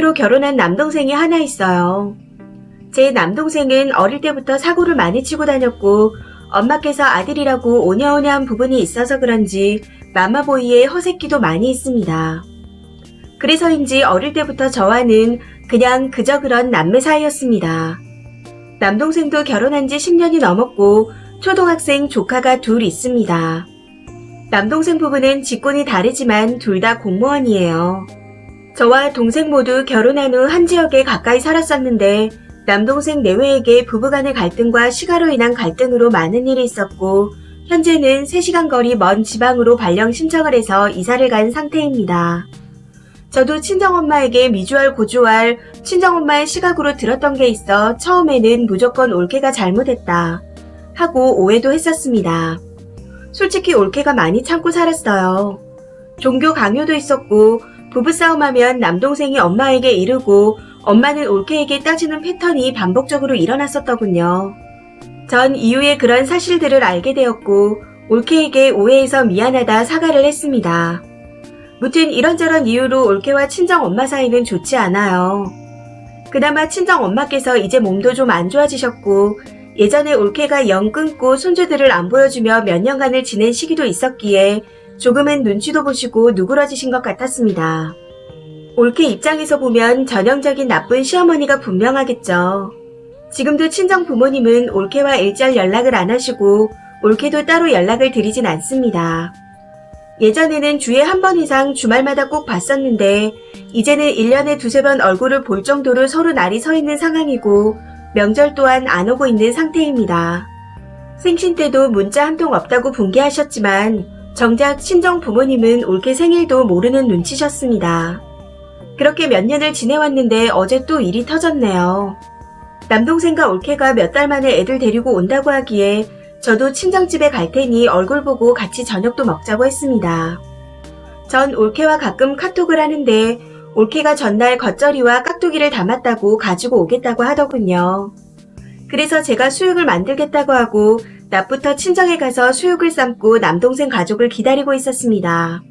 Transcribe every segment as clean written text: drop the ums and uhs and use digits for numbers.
로 결혼한 남동생이 하나 있어요. 제 남동생은 어릴 때부터 사고를 많이 치고 다녔고 엄마께서 아들이라고 오냐오냐한 부분이 있어서 그런지 마마보이의 허세끼도 많이 있습니다. 그래서인지 어릴 때부터 저와는 그냥 그저 그런 남매 사이였습니다. 남동생도 결혼한 지 10년이 넘었고 초등학생 조카가 둘 있습니다. 남동생 부부는 직군이 다르지만 둘 다 공무원이에요. 저와 동생 모두 결혼한 후 한 지역에 가까이 살았었는데 남동생 내외에게 부부간의 갈등과 시가로 인한 갈등으로 많은 일이 있었고 현재는 3시간 거리 먼 지방으로 발령 신청을 해서 이사를 간 상태입니다. 저도 친정엄마에게 미주알 고주알 친정엄마의 시각으로 들었던 게 있어 처음에는 무조건 올케가 잘못했다 하고 오해도 했었습니다. 솔직히 올케가 많이 참고 살았어요. 종교 강요도 있었고 부부싸움하면 남동생이 엄마에게 이르고 엄마는 올케에게 따지는 패턴이 반복적으로 일어났었더군요. 전 이후에 그런 사실들을 알게 되었고 올케에게 오해해서 미안하다 사과를 했습니다. 무튼 이런저런 이유로 올케와 친정엄마 사이는 좋지 않아요. 그나마 친정엄마께서 이제 몸도 좀 안 좋아지셨고 예전에 올케가 영 끊고 손주들을 안 보여주며 몇 년간을 지낸 시기도 있었기에 조금은 눈치도 보시고 누그러지신 것 같았습니다. 올케 입장에서 보면 전형적인 나쁜 시어머니가 분명하겠죠. 지금도 친정 부모님은 올케와 일절 연락을 안 하시고 올케도 따로 연락을 드리진 않습니다. 예전에는 주에 한 번 이상 주말마다 꼭 봤었는데 이제는 1년에 두세 번 얼굴을 볼 정도로 서로 날이 서 있는 상황이고 명절 또한 안 오고 있는 상태입니다. 생신 때도 문자 한 통 없다고 분개하셨지만 정작 친정 부모님은 올케 생일도 모르는 눈치셨습니다. 그렇게 몇 년을 지내왔는데 어제 또 일이 터졌네요. 남동생과 올케가 몇 달 만에 애들 데리고 온다고 하기에 저도 친정집에 갈 테니 얼굴 보고 같이 저녁도 먹자고 했습니다. 전 올케와 가끔 카톡을 하는데 올케가 전날 겉절이와 깍두기를 담았다고 가지고 오겠다고 하더군요. 그래서 제가 수육을 만들겠다고 하고 낮부터 친정에 가서 수육을 삶고 남동생 가족을 기다리고 있었습니다.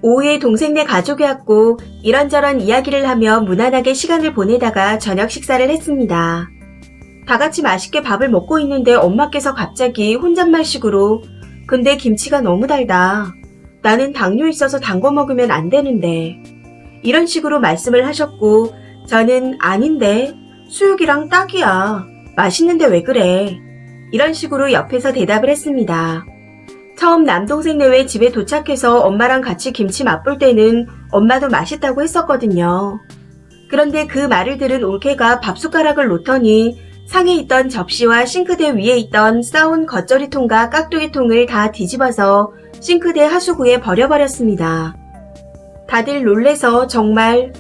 오후에 동생네 가족이 왔고 이런저런 이야기를 하며 무난하게 시간을 보내다가 저녁 식사를 했습니다. 다 같이 맛있게 밥을 먹고 있는데 엄마께서 갑자기 혼잣말식으로 근데 김치가 너무 달다. 나는 당뇨 있어서 단 거 먹으면 안 되는데. 이런 식으로 말씀을 하셨고 저는 아닌데 수육이랑 딱이야. 맛있는데 왜 그래. 이런 식으로 옆에서 대답을 했습니다. 처음 남동생 내외 집에 도착해서 엄마랑 같이 김치 맛볼 때는 엄마도 맛있다고 했었거든요. 그런데 그 말을 들은 올케가 밥숟가락을 놓더니 상에 있던 접시와 싱크대 위에 있던 싸온 겉절이통과 깍두기통을 다 뒤집어서 싱크대 하수구에 버려버렸습니다. 다들 놀래서 정말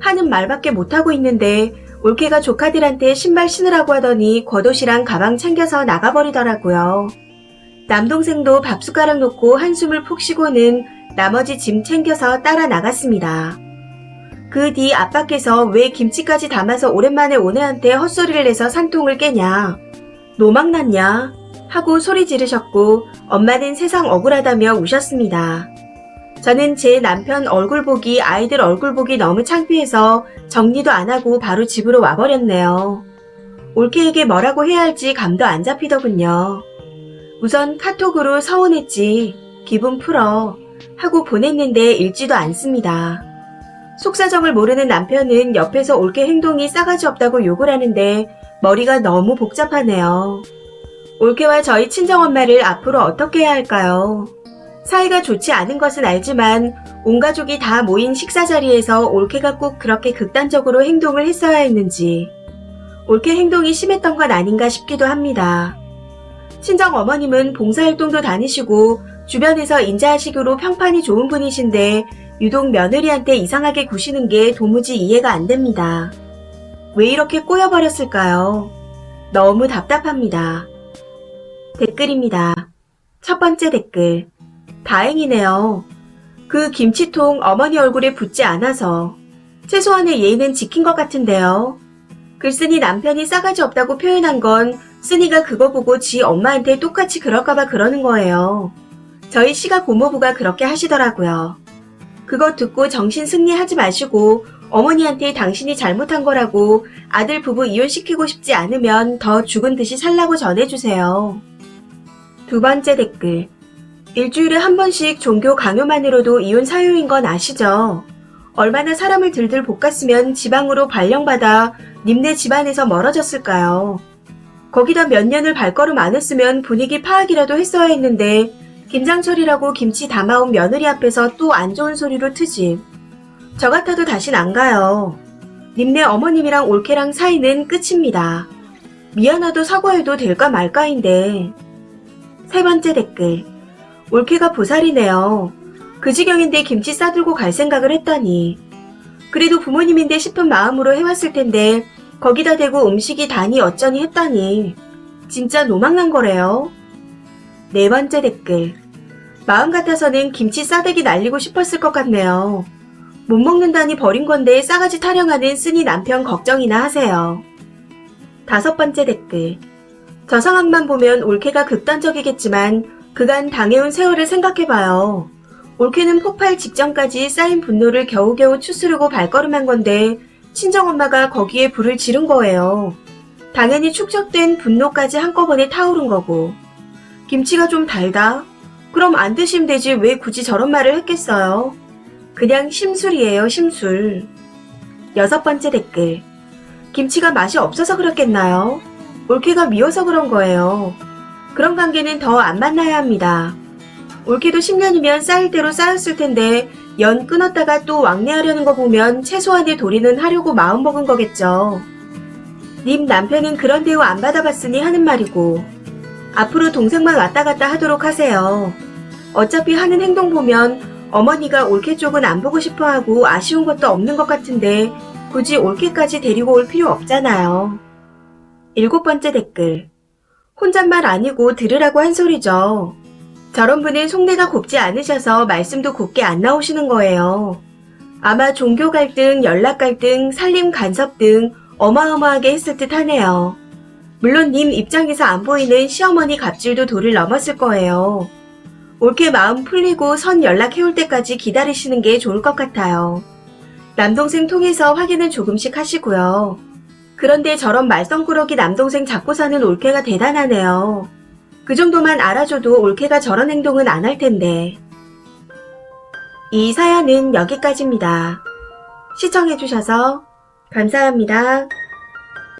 하는 말밖에 못하고 있는데 올케가 조카들한테 신발 신으라고 하더니 겉옷이랑 가방 챙겨서 나가버리더라고요. 남동생도 밥숟가락 놓고 한숨을 푹 쉬고는 나머지 짐 챙겨서 따라 나갔습니다. 그 뒤 아빠께서 왜 김치까지 담아서 오랜만에 온 애한테 헛소리를 내서 산통을 깨냐, 노망났냐 하고 소리 지르셨고 엄마는 세상 억울하다며 우셨습니다. 저는 제 남편 얼굴 보기, 아이들 얼굴 보기 너무 창피해서 정리도 안 하고 바로 집으로 와버렸네요. 올케에게 뭐라고 해야 할지 감도 안 잡히더군요. 우선 카톡으로 서운했지, 기분 풀어 하고 보냈는데 읽지도 않습니다. 속사정을 모르는 남편은 옆에서 올케 행동이 싸가지 없다고 욕을 하는데 머리가 너무 복잡하네요. 올케와 저희 친정엄마를 앞으로 어떻게 해야 할까요? 사이가 좋지 않은 것은 알지만 온 가족이 다 모인 식사 자리에서 올케가 꼭 그렇게 극단적으로 행동을 했어야 했는지 올케 행동이 심했던 건 아닌가 싶기도 합니다. 친정 어머님은 봉사활동도 다니시고 주변에서 인자하시기로 평판이 좋은 분이신데 유독 며느리한테 이상하게 구시는 게 도무지 이해가 안 됩니다. 왜 이렇게 꼬여버렸을까요? 너무 답답합니다. 댓글입니다. 첫 번째 댓글. 다행이네요. 그 김치통 어머니 얼굴에 붙지 않아서 최소한의 예의는 지킨 것 같은데요. 글쓴이 남편이 싸가지 없다고 표현한 건 쓴이가 그거 보고 지 엄마한테 똑같이 그럴까봐 그러는 거예요. 저희 시가 고모부가 그렇게 하시더라고요. 그거 듣고 정신 승리하지 마시고 어머니한테 당신이 잘못한 거라고 아들 부부 이혼시키고 싶지 않으면 더 죽은 듯이 살라고 전해주세요. 두 번째 댓글. 일주일에 한 번씩 종교 강요만으로도 이혼 사유인 건 아시죠? 얼마나 사람을 들들 볶았으면 지방으로 발령받아 님네 집안에서 멀어졌을까요? 거기다 몇 년을 발걸음 안 했으면 분위기 파악이라도 했어야 했는데 김장철이라고 김치 담아온 며느리 앞에서 또 안 좋은 소리로 트집. 저 같아도 다신 안 가요. 님네 어머님이랑 올케랑 사이는 끝입니다. 미안하도 사과해도 될까 말까인데. 세 번째 댓글. 올케가 보살이네요. 그 지경인데 김치 싸들고 갈 생각을 했다니. 그래도 부모님인데 싶은 마음으로 해왔을 텐데 거기다 대고 음식이 다니 어쩌니 했다니. 진짜 노망난 거래요. 네 번째 댓글. 마음 같아서는 김치 싸대기 날리고 싶었을 것 같네요. 못 먹는다니 버린 건데 싸가지 타령하는 쓰니 남편 걱정이나 하세요. 다섯 번째 댓글. 저 상황만 보면 올케가 극단적이겠지만 그간 당해온 세월을 생각해봐요. 올케는 폭발 직전까지 쌓인 분노를 겨우겨우 추스르고 발걸음한 건데 친정엄마가 거기에 불을 지른 거예요. 당연히 축적된 분노까지 한꺼번에 타오른 거고. 김치가 좀 달다? 그럼 안 드시면 되지 왜 굳이 저런 말을 했겠어요? 그냥 심술이에요, 심술. 여섯 번째 댓글. 김치가 맛이 없어서 그랬겠나요? 올케가 미워서 그런 거예요. 그런 관계는 더 안 만나야 합니다. 올케도 10년이면 쌓일 대로 쌓였을 텐데 연 끊었다가 또 왕래하려는 거 보면 최소한의 도리는 하려고 마음먹은 거겠죠. 님 남편은 그런 대우 안 받아봤으니 하는 말이고 앞으로 동생만 왔다 갔다 하도록 하세요. 어차피 하는 행동 보면 어머니가 올케 쪽은 안 보고 싶어하고 아쉬운 것도 없는 것 같은데 굳이 올케까지 데리고 올 필요 없잖아요. 일곱 번째 댓글. 혼잣말 아니고 들으라고 한 소리죠. 저런 분은 속내가 곱지 않으셔서 말씀도 곱게 안 나오시는 거예요. 아마 종교 갈등, 연락 갈등, 살림 간섭 등 어마어마하게 했을 듯 하네요. 물론 님 입장에서 안 보이는 시어머니 갑질도 도를 넘었을 거예요. 올케 마음 풀리고 선 연락해올 때까지 기다리시는 게 좋을 것 같아요. 남동생 통해서 확인은 조금씩 하시고요. 그런데 저런 말썽꾸러기 남동생 잡고 사는 올케가 대단하네요. 그 정도만 알아줘도 올케가 저런 행동은 안 할 텐데. 이 사연은 여기까지입니다. 시청해주셔서 감사합니다.